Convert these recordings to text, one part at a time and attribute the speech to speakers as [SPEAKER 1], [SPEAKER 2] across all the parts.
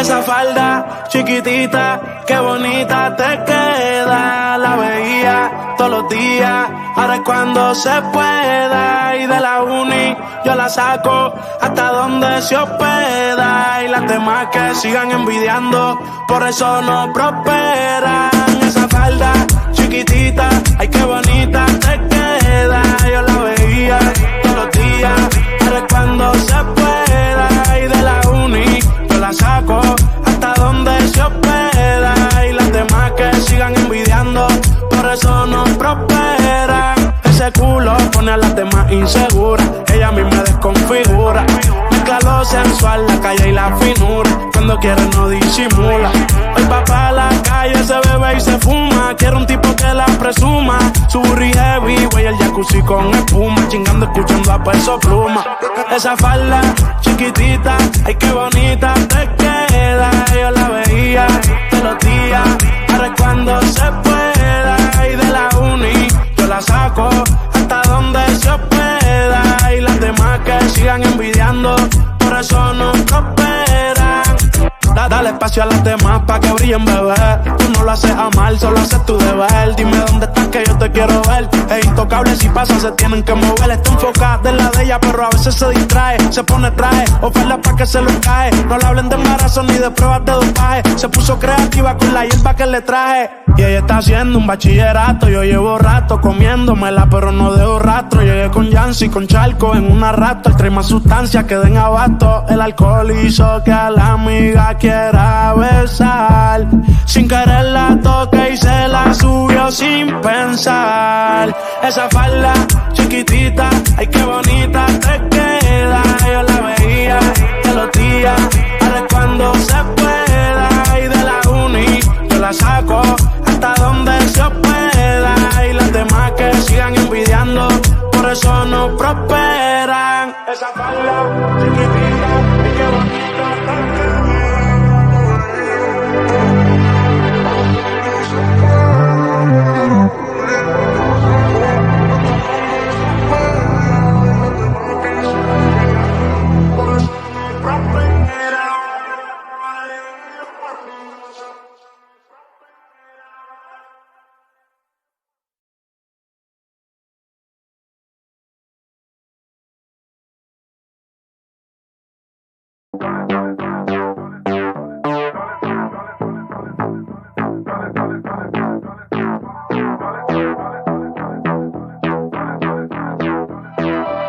[SPEAKER 1] Esa falda chiquitita, qué bonita te queda. La veía todos los días, ahora es cuando se pueda. Y de la uni yo la saco hasta donde se hospeda. Y las demás que sigan envidiando, por eso no prosperan. Esa falda chiquitita, ay qué bonita te queda. Yo la veía todos los días, ahora es cuando se pueda. Y de la uni yo la saco hasta donde se hospeda. Y las demás que sigan envidiando, por eso no prosperan. Ese culo pone a las demás inseguras, ella a mí me desconfigura. Mezcla lo sensual, la calle y la finura, cuando quiere no disimula. Hoy va pa' la calle, se bebe y se fuma. Quiero un tipo que la presuma. Su burri heavy, güey, el jacuzzi con espuma. Chingando, escuchando a Peso Pluma. Esa falda chiquitita, ay qué bonita te queda. Yo la veía todos los días, ahora es cuando se pueda. Y de la uni yo la saco hasta donde se hospeda. Y las demás que sigan envidiando, por eso no prosperan. Dale espacio a las demás pa' que brillen, bebé. Tú no lo haces a mal, solo haces tu deber. Dime dónde estás que yo te quiero ver. Es intocable, si pasa se tienen que mover. Está enfocada en la de ella, pero a veces se distrae. Se pone traje, oferta pa' que se lo cae. No le hablen de embarazo ni de pruebas de dopaje. Se puso creativa con la hierba que le traje. Y ella está haciendo un bachillerato. Yo llevo rato comiéndomela, pero no dejo rastro. Llegué con Yancy, con Charco en una rato. El trae más sustancias que den abasto. El alcohol hizo que a la amiga quiera besar. Sin querer la toqué y se la subió sin pensar. Esa falda chiquitita, ay qué bonita te queda. Yo la veía todos los días, ahora es cuando se pueda. Y de la uni yo la saco hasta donde se hospeda. Y las demás que sigan envidiando, por eso no prosperan. Esa falda chiquitita, ay qué bonita te queda.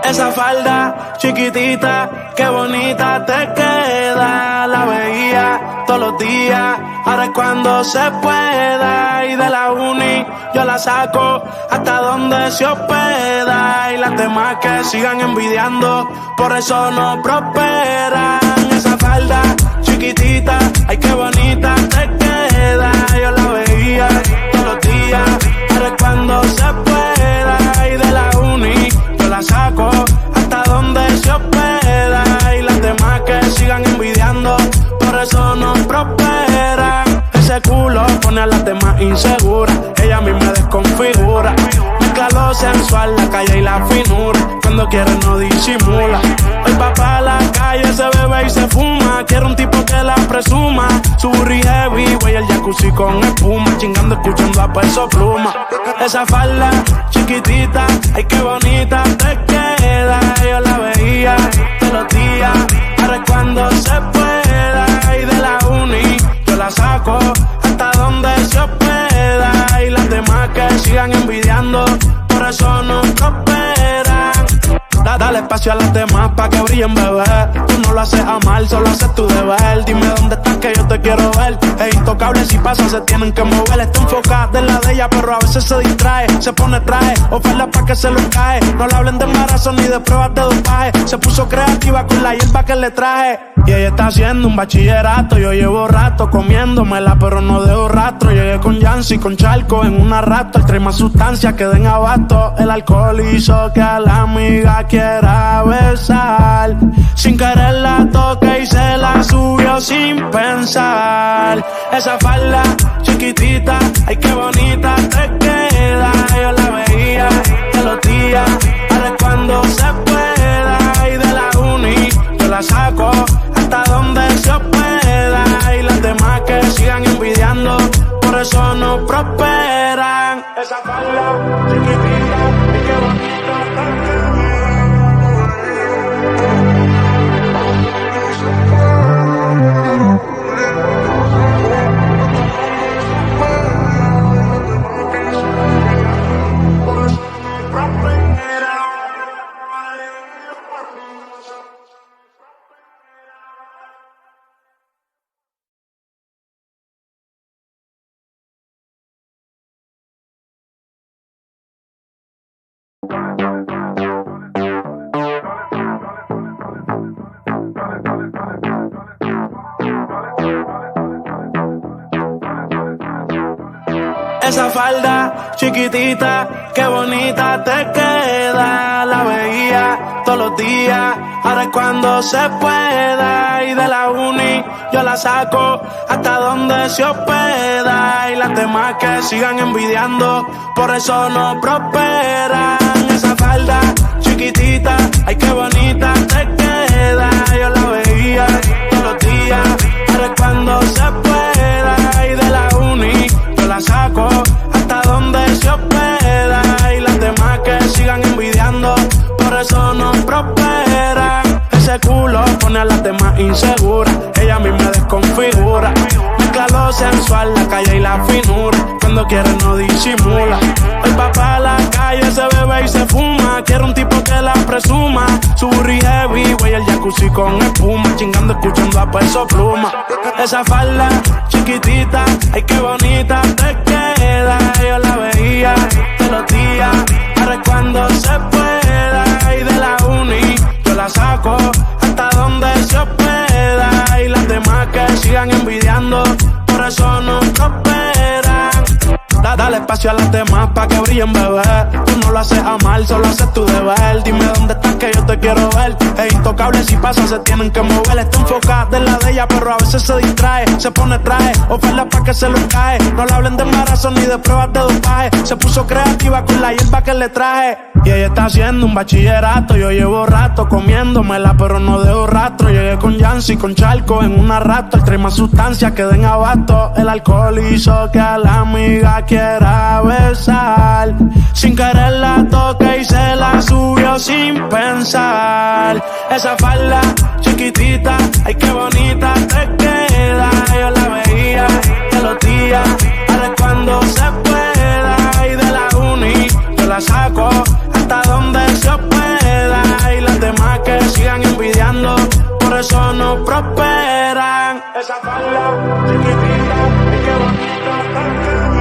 [SPEAKER 1] Esa falda chiquitita, qué bonita te queda. La veía todos los días, ahora es cuando se pueda. Y de la uni yo la saco hasta donde se hospeda. Y las demás que sigan envidiando, por eso no prosperan. Esa falda chiquitita, ay qué bonita te queda. Yo la veía todos los días, ahora es cuando se pueda. Y de la uni yo la saco hasta donde se hospeda. Y las demás que sigan envidiando, por eso no prosperan. Ese culo pone a las demás inseguras, ella a mí me desconfigura. Mezcla lo sensual, la calle y la finura, cuando quiere no disimula. Hoy va pa' la calle, se bebe y se fuma. Quiero un tipo que la presuma. Su burri heavy, güey, el jacuzzi con espuma. Chingando, escuchando a Peso Pluma. Esa falda chiquitita, ay qué bonita te queda. Yo la veía todos los días, ahora es cuando se pueda. Y de la uni yo la saco hasta donde se hospeda. Y las demás que sigan envidiando, por eso no prosperan. Dale espacio a las demás pa' que brillen, bebé. Tú no lo haces a mal, solo haces tu deber. Dime dónde estás que yo te quiero ver. Es intocable, si pasa se tienen que mover. Está enfocada en la de ella, pero a veces se distrae. Se pone traje, oferta pa' que se lo cae. No le hablen de embarazo ni de pruebas de dopaje. Se puso creativa con la hierba que le traje. Y ella está haciendo un bachillerato. Yo llevo rato comiéndomela, pero no dejo rastro. Llegué con Yancy, con Charco en una rato. El trae más sustancias que den abasto. El alcohol hizo que a la amiga quiera besar. Sin querer la toqué y se la subió sin pensar. Esa falda chiquitita, ay qué bonita te queda. Yo la veía todos los días, ahora es cuando se pueda. Y de la uni yo la saco hasta donde se hospeda. eso no prosperan. Esa falda chiquitita, ay qué bonita está. Esa falda chiquitita, qué bonita te queda. La veía todos los días, ahora es cuando se pueda. Y de la uni yo la saco hasta donde se hospeda. Y las demás que sigan envidiando, por eso no prosperan. Esa falda chiquitita, ay qué bonita te queda. Yo la veía todos los días, ahora es cuando se pueda. Y de la uni yo la saco hasta donde se hospeda. Y las demás que sigan envidiando, por eso no prosperan. Ese culo pone a las demás inseguras, ella a mí me desconfigura. Mezcla lo sensual, la calle y la finura, cuando quiere no disimula. Hoy va pa' la calle, se bebe y se fuma, quiere un tipo que la presuma. Su burri heavy, güey, el jacuzzi con espuma, chingando escuchando a Peso Pluma. Esa falda chiquitita, ay qué bonita te queda. Yo la veía todos los días, ahora es cuando se pueda. Y de la uni yo la saco hasta donde se hospeda. Y las demás que sigan envidiando, por eso no prosperan. Dale espacio a las demás pa' que brillen, bebé. Tú no lo haces a mal, solo haces tu deber. Dime dónde estás que yo te quiero ver. Es intocable, si pasa se tienen que mover. Está enfocada en la de ella, pero a veces se distrae. Se pone traje, oferta pa' que se lo cae. No le hablen de embarazo ni de pruebas de dopaje. Se puso creativa con la hierba que le traje. Y ella está haciendo un bachillerato. Yo llevo rato comiéndomela, pero no dejo rastro. Llegué con Yancy, con Charco en una rato. El trae más sustancias que den abasto. El alcohol hizo que a la amiga quiera besar. Sin querer la toqué y se la subió sin pensar. Esa falda chiquitita, ay qué bonita te queda. Yo la veía todos los días, ahora es cuando se pueda. Y de la uni yo la saco hasta donde se hospeda. Y las demás que sigan envidiando, por eso no prosperan. Esa falda chiquitita, ay qué bonita te queda.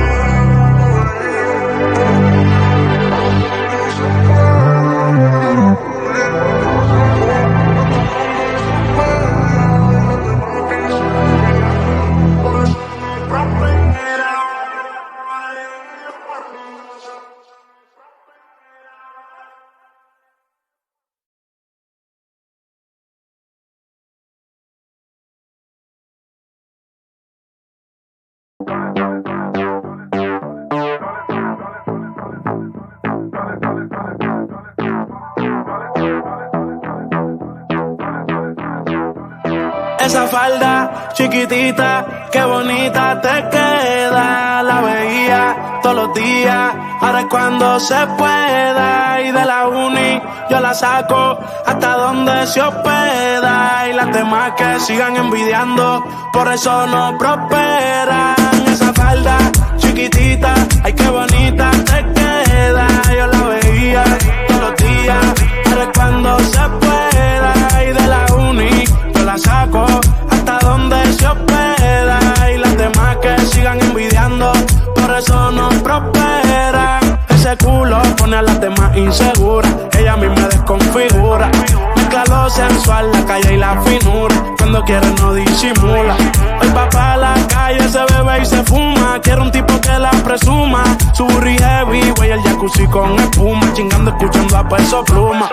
[SPEAKER 1] Esa falda chiquitita, qué bonita te queda. La veía todos los días, ahora es cuando se pueda. Y de la uni yo la saco hasta donde se hospeda. Y las demás que sigan envidiando, por eso no prosperan. Esa falda chiquitita, ay qué bonita te queda. Yo la veía todos los días, ahora es cuando se pueda. Y de la uni yo la saco hasta donde se hospeda. Y las demás que sigan envidiando, por eso no prosperan. Ese culo pone a las demás inseguras, ella a mí me desconfigura. Mezcla lo sensual, la calle y la finura, cuando quiere no disimula. Hoy va pa' la calle, se bebe y se fuma, quiere un tipo que la presuma. Su burri heavy, güey, el jacuzzi con espuma, chingando escuchando a Peso Pluma.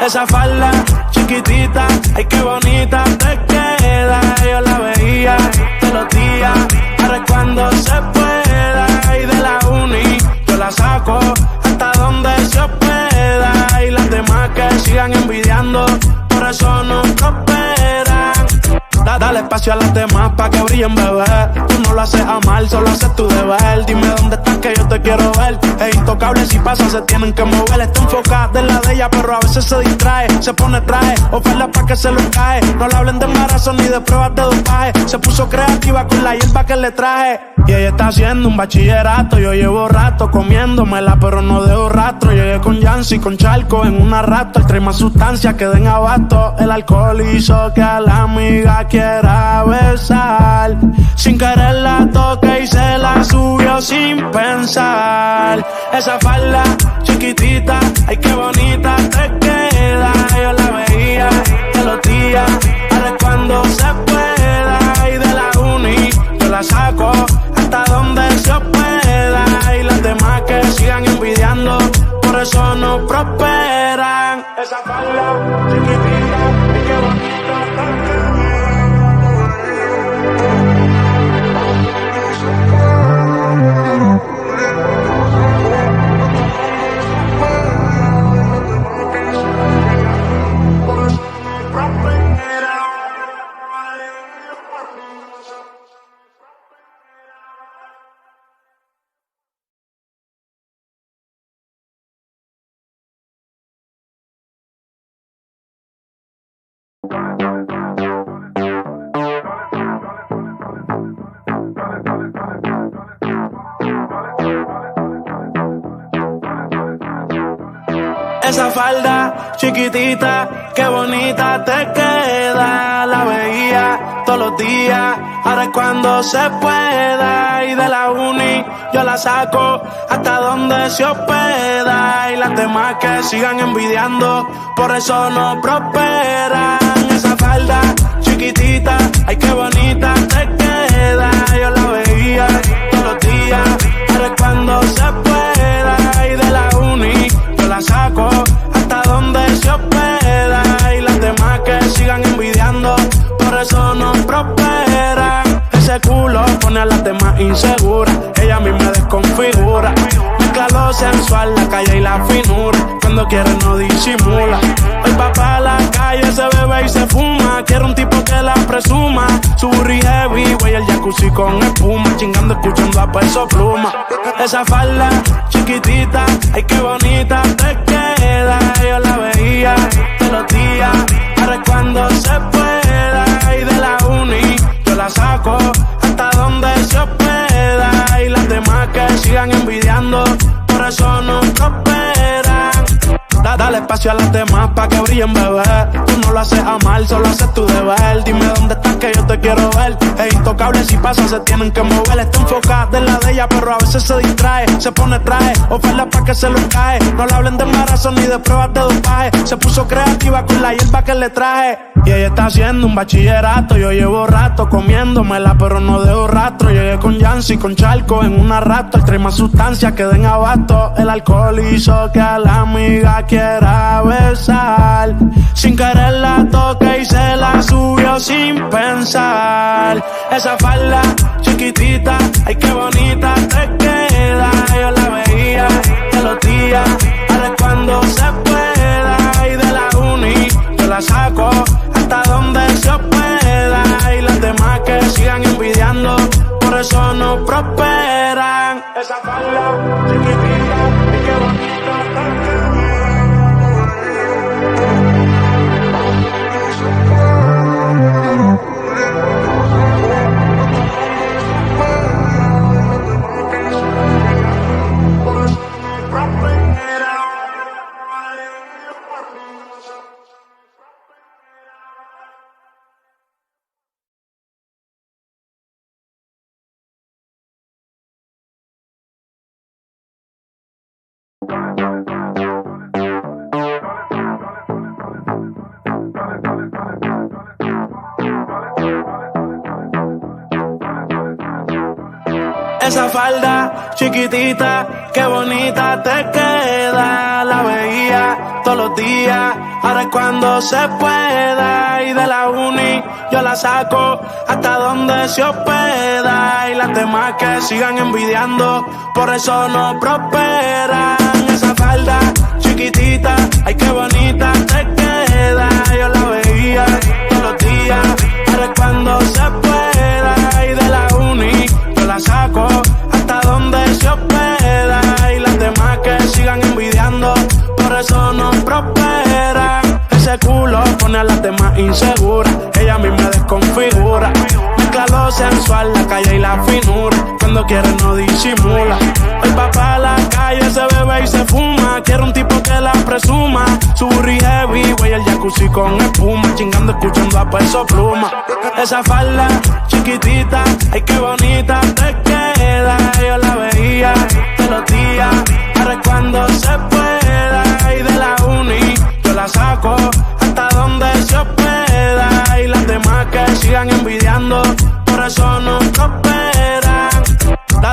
[SPEAKER 1] Esa falda chiquitita, ay qué bonita te queda. Yo la veía todos los días, ahora es cuando se pueda. Y de la uni yo la saco hasta donde se hospeda. Y las demás que sigan envidiando, por eso no prosperan. Dale espacio espacio a las demás pa' que brillen, bebé. Tú no lo haces a mal, solo haces tu deber. Dime dónde estás que yo te quiero ver. Es intocable, si pasa se tienen que mover. Está enfocada en la de ella, pero a veces se distrae. Se pone traje, oferta pa' que se lo cae. No le hablen de embarazo ni de pruebas de dopaje. Se puso creativa con la hierba que le traje. Y ella está haciendo un bachillerato. Yo llevo rato comiéndomela, pero no dejo rastro. Llegué con Yancy, con Charco en una rato. Trae más sustancias que den abasto. El alcohol hizo que a la amiga quiera besar. Sin querer la toqué y se la subió sin pensar. Esa falda chiquitita, ay qué bonita te queda. Yo la veía todos los días, ahora es cuando se pueda. Y de la uni yo la saco hasta donde se pueda. Y las demás que sigan envidiando, por eso no prosperan. Esa falda chiquitita, ay qué bonita te queda. Esa falda chiquitita, qué bonita te queda. La veía todos los días, ahora es cuando se pueda. Y de la uni yo la saco hasta donde se hospeda. Y las demás que sigan envidiando, por eso no prosperan. Esa falda chiquitita, ay qué bonita te queda. Yo la veía todos los días, ahora es cuando se pueda. Y de la uni yo la saco hasta donde se hospeda. Y las demás que sigan envidiando, por eso no prosperan. Ese culo pone a las demás inseguras. Ella a mí me desconfigura. Mezcla lo sensual, la calle y la finura. Cuando quiere no disimula. Hoy va pa' la calle, se bebe y se fuma. Quiero un tipo que la presuma. Su burri heavy, güey, el jacuzzi con espuma. Chingando, escuchando a Peso Pluma. Esa falda chiquitita, ay qué bonita te queda. Yo la veía todos los días, ahora es cuando se pueda. Y de la uni yo la saco hasta donde se hospeda. Y las demás que sigan envidiando, por eso no prosperan. Dale espacio a las demás pa' que brillen, bebé. Tú no lo haces a mal, solo haces tu deber. Dime dónde estás que yo te quiero ver. Es intocable, si pasa se tienen que mover. Está enfocada en la de ella, pero a veces se distrae. Se pone traje, oferta pa' que se lo cae. No le hablen de embarazo ni de pruebas de dopaje. Se puso creativa con la hierba que le traje. Y ella está haciendo un bachillerato. Yo llevo rato comiéndomela, pero no dejo rastro. Llegué con Yancy, con Charco en una rato. Trae más sustancias que den abasto. El alcohol hizo que a la amiga quiera besar. Sin querer la toqué y se la subió sin pensar. Esa falda chiquitita, ay qué bonita te queda. Yo la veía todos los días, ahora es cuando se pueda. Y de la uni yo la saco hasta donde se pueda. Y las demás que sigan envidiando, por eso no prosperan. Esa falda chiquitita, ay qué bonita te queda. Esa falda chiquitita, qué bonita te queda. La veía todos los días, ahora es cuando se pueda. Y de la uni yo la saco hasta donde se hospeda. Y las demás que sigan envidiando, por eso no prosperan. Esa falda chiquitita, ay qué bonita te queda. Yo la veía todos los días, ahora es cuando se quiere no disimula. El papá a la calle se bebe y se fuma. Quiere un tipo que la presuma. Su burri heavy, güey, el jacuzzi con espuma. Chingando, escuchando a Peso Pluma. Esa falda chiquitita, ay qué bonita te queda. Yo la veía todos los días, ahora es cuando se pueda. Y de la uni yo la saco hasta donde se hospeda. Y las demás que sigan envidiando, por eso no prosperan.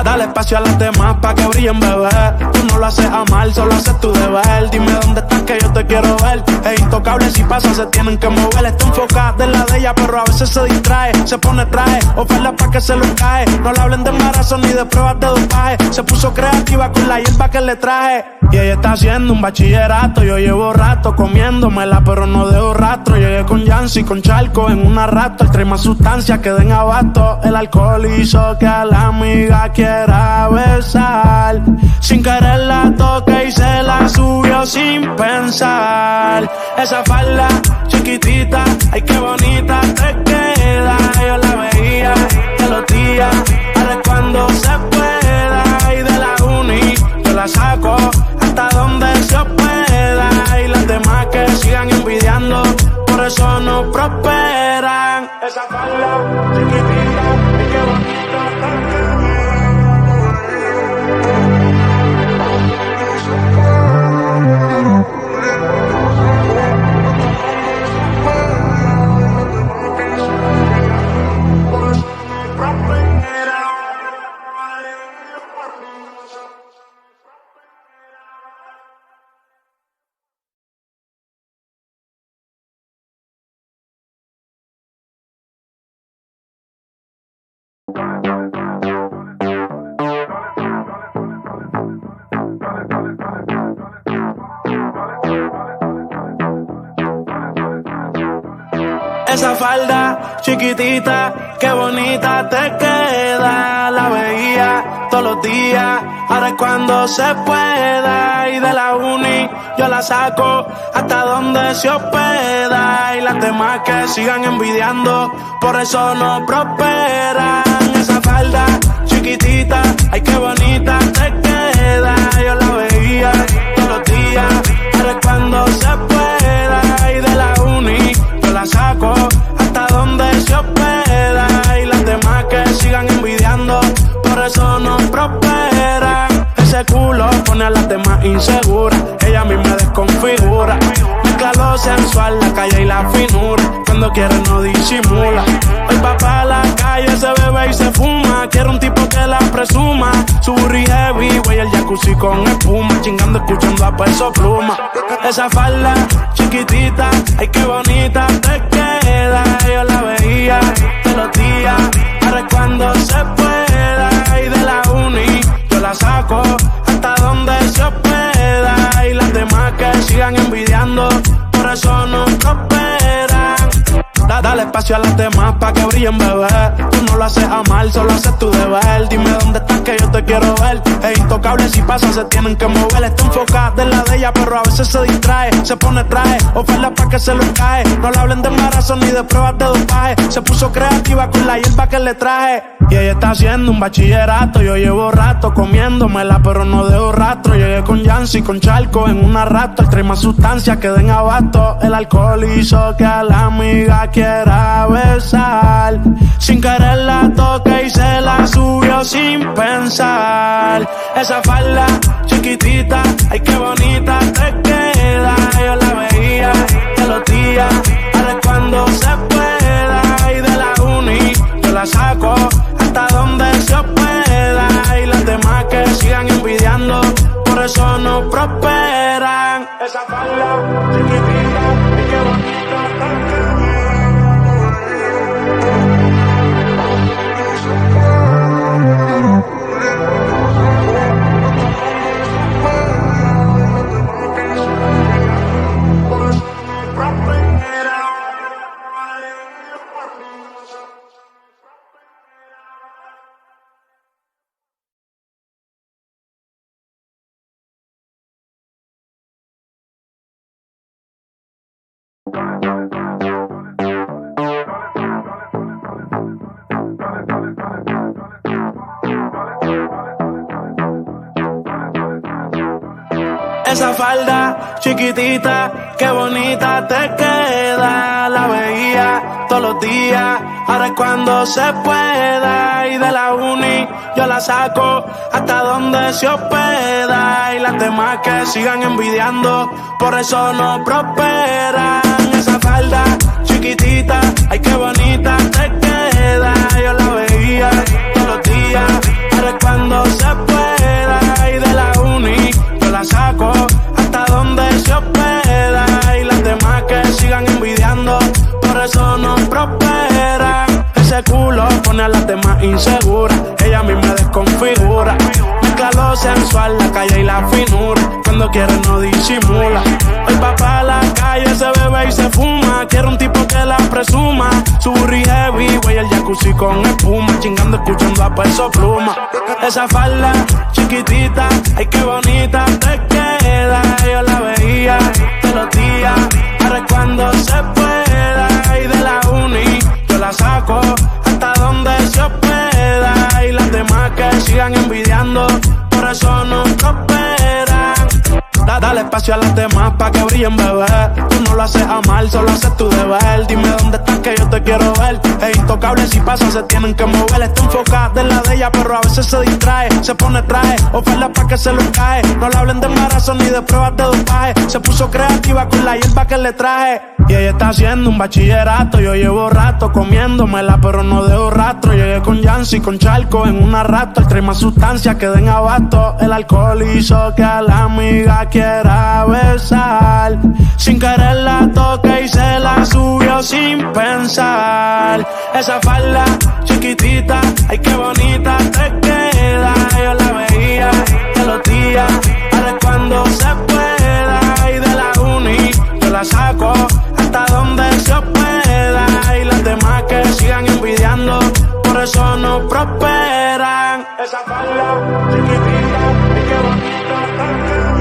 [SPEAKER 1] Dale espacio a las demás pa' que brillen, bebé. Tú no lo haces a mal, solo haces tu deber. Dime dónde estás que yo te quiero ver. Es intocable, si pasa se tienen que mover. Está enfocada en la de ella, pero a veces se distrae. Se pone traje, oferta pa' que se lo cae. No le hablen de embarazo ni de pruebas de dopaje. Se puso creativa con la hierba que le traje. Y ella está haciendo un bachillerato. Yo llevo rato comiéndomela, pero no dejo rastro. Llegué con Yancy, con Charco en una rato. El trae más sustancias que den abasto. El alcohol hizo que a la amiga quiera besar. Sin querer la toqué y se la subió sin pensar. Esa falda chiquitita, ay qué bonita te queda. Yo la veía todos los días, ahora es cuando se pueda. Y de la uni yo la saco hasta donde se pueda. Y las demás que sigan envidiando, por eso no prosperan. Esa falda chiquitita, ay qué bonita te queda. Esa falda chiquitita, qué bonita te queda. La veía todos los días, ahora es cuando se pueda. Y de la uni yo la saco hasta donde se hospeda. Y las demás que sigan envidiando, por eso no prosperan. Esa falda chiquitita, ay qué bonita te queda. Yo la veía todos los días, ahora es cuando se pueda. Y de la uni yo la saco hasta donde se hospeda. Y las demás que sigan envidiando, por eso no prosperan. Ese culo pone a las demás inseguras. Ella a mí me desconfigura. Mezcla lo sensual, la calle y la finura. Cuando quiere no disimula. El papá a la calle se bebe y se fuma. Quiere un tipo que la presuma. Su burri heavy, güey, el jacuzzi con espuma. Chingando, escuchando a Peso Pluma. Esa falda chiquitita, ay qué bonita te queda. Yo la veía todos los días, ahora es cuando se pueda. Y de la uni yo la saco hasta donde se hospeda. Y las demás que sigan envidiando, por eso no prosperan. Dale espacio a las demás pa' que brillen, bebé. Tú no lo haces a mal, solo haces tu deber. Dime dónde estás que yo te quiero ver. Es intocable, si pasa se tienen que mover. Está enfocada en la de ella, pero a veces se distrae. Se pone traje, oferta pa' que se lo cae. No le hablen de embarazo ni de pruebas de dopaje. Se puso creativa con la hierba que le traje. Y ella está haciendo un bachillerato. Yo llevo rato comiéndomela, pero no dejo rastro. Llegué con Yancy, con Charco en una rato. El trae más sustancias que den abasto. El alcohol hizo que a la amiga quiera besar. Sin querer la toqué y se la subió sin pensar. Esa falda chiquitita, ay qué bonita te queda. Yo la veía todos los días, ahora es cuando se pueda. Y de la uni yo la saco hasta donde se hospeda. Y las demás que sigan envidiando, por eso no prosperan. Esa falda chiquitita, ay qué bonita te queda. Esa falda chiquitita, qué bonita te queda. La veía todos los días, ahora es cuando se pueda. Y de la uni yo la saco hasta donde se hospeda. Y las demás que sigan envidiando, por eso no prosperan. Esa falda chiquitita, ay qué bonita te queda. Yo la veía todos los días, ahora es cuando se pueda. Y de la uni yo la saco hasta donde se hospeda. Y las demás que sigan envidiando, por eso no prosperan. Ese culo pone a las demás inseguras, ella a mí me desconfigura. Mezcla lo sensual, la calle y la finura, cuando quiere no disimula. Hoy va pa' la calle, se bebe y se fuma, quiere un tipo que la presuma. Su burri heavy, güey, el jacuzzi con espuma, chingando escuchando a Peso Pluma. Esa falda chiquitita, ay qué bonita te queda. Yo la veía todos los días, ahora es cuando se pueda. Y de la uni yo la saco hasta donde se hospeda. Y las demás que sigan envidiando, por eso no prosperan. Dale espacio a las demás pa' que brillen, bebé. Tú no lo haces a mal, solo haces tu deber. Dime dónde estás que yo te quiero ver. Es intocable, si pasa se tienen que mover. Está enfocada en la de ella, pero a veces se distrae. Se pone traje, oferta pa' que se lo cae. No le hablen de embarazo ni de pruebas de dopaje. Se puso creativa con la hierba que le traje. Y ella está haciendo un bachillerato. Yo llevo rato comiéndomela, pero no dejo rastro. Llegué con Yancy, con Charco en una rato. El trae más sustancias que den abasto. El alcohol hizo que a la amiga quiera besar. Sin querer la toqué y se la subió sin pensar. Esa falda chiquitita, ay qué bonita te queda. Yo la veía todos los días, ahora es cuando se pueda. Y de la uni yo la saco hasta donde se hospeda. Y las demás que sigan envidiando, por eso no prosperan. Esa falda chiquitita, ay qué bonita te queda.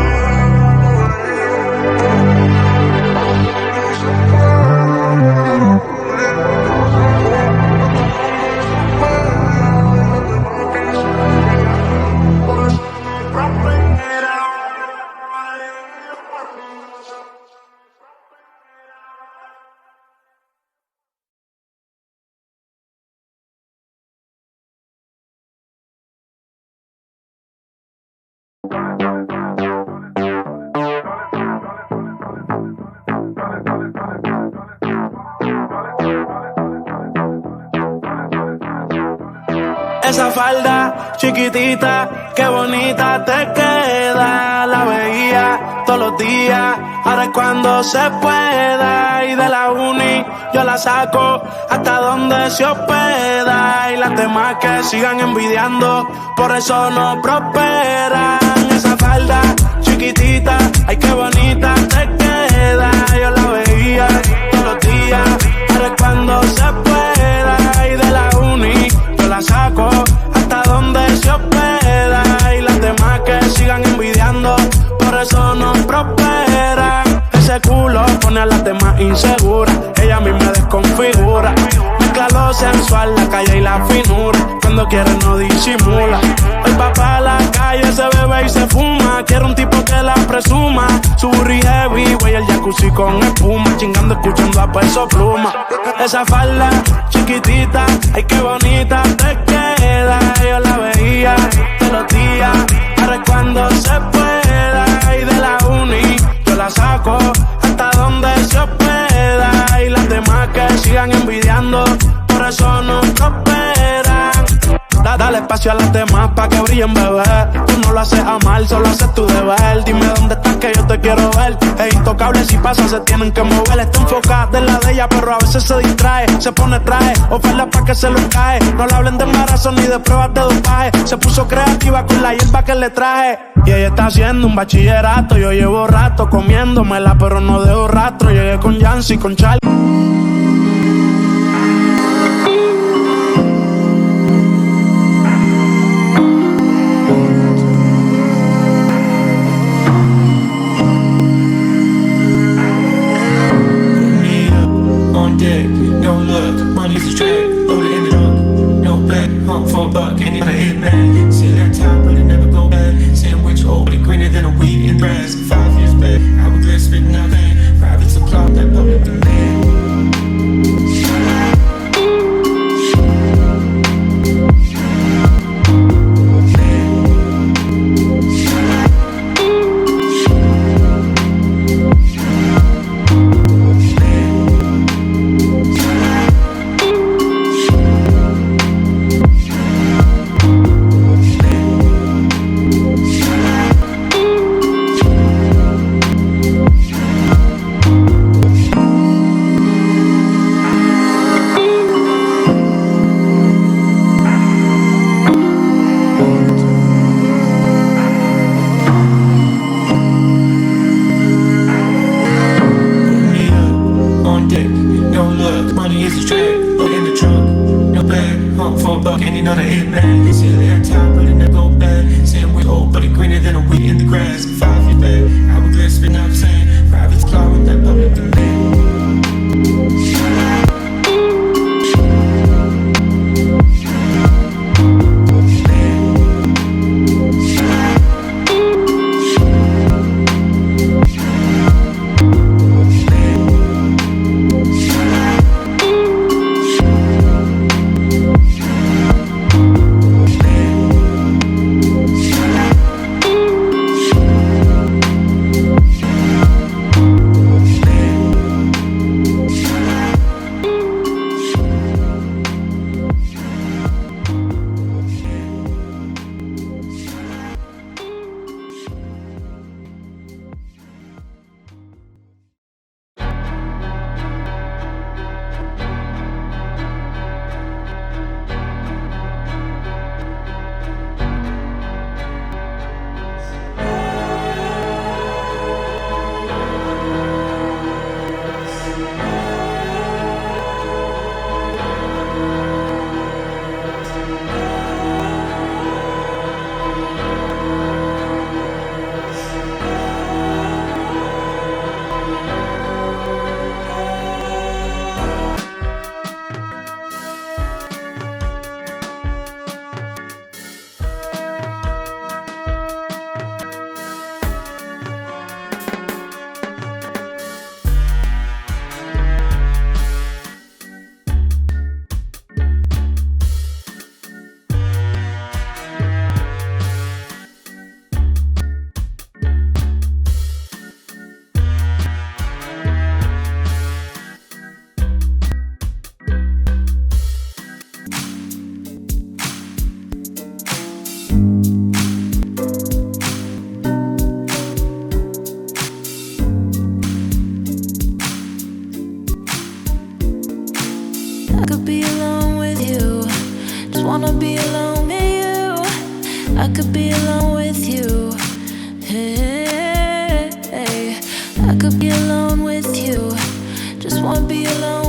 [SPEAKER 1] Esa falda chiquitita, qué bonita te queda. La veía todos los días, ahora es cuando se pueda. Y de la uni yo la saco hasta donde se hospeda. Y las demás que sigan envidiando, por eso no prosperan. Esa falda chiquitita, ay qué bonita te queda. Yo la veía todos los días, ahora es cuando se pueda. Y de la uni yo la saco hasta donde se hospeda. Y las demás que sigan envidiando, por eso no prosperan. Ese culo pone a las demás inseguras, ella a mí me desconfigura. Mezcla lo sensual, la calle y la finura, cuando quiere no disimula. Hoy va pa' la calle, se bebe y se fuma, quiere un tipo que la presuma. Su burri heavy, güey, el jacuzzi con espuma, chingando escuchando a Peso Pluma. Esa falda chiquitita, ay qué bonita te queda. Yo la veía todos los días, ahora es cuando se pueda. Y de la uni yo la saco hasta donde se hospeda. Y las demás que sigan envidiando, por eso no prosperan. Dale espacio a las demás pa' que brillen, bebé. Tú no lo haces a mal, solo haces tu deber. Dime dónde estás que yo te quiero ver. Es intocable, si pasa se tienen que mover. Está enfocada en la de ella, pero a veces se distrae. Se pone traje, oferta pa' que se lo cae. No le hablen de embarazo ni de pruebas de dopaje. Se puso creativa con la hierba que le traje. Y ella está haciendo un bachillerato. Yo llevo rato comiéndomela, pero no dejo rastro. Llegué con Yancy, con Charlie.
[SPEAKER 2] No look, money's a track, load it in the trunk. No back, hunt for a buck, and it a hit man. See that time, but it never go back. Sandwich old and greener than a wheat and grass.
[SPEAKER 3] be alone with you. I could be alone with you. Hey, I could be alone with you. Just wanna be alone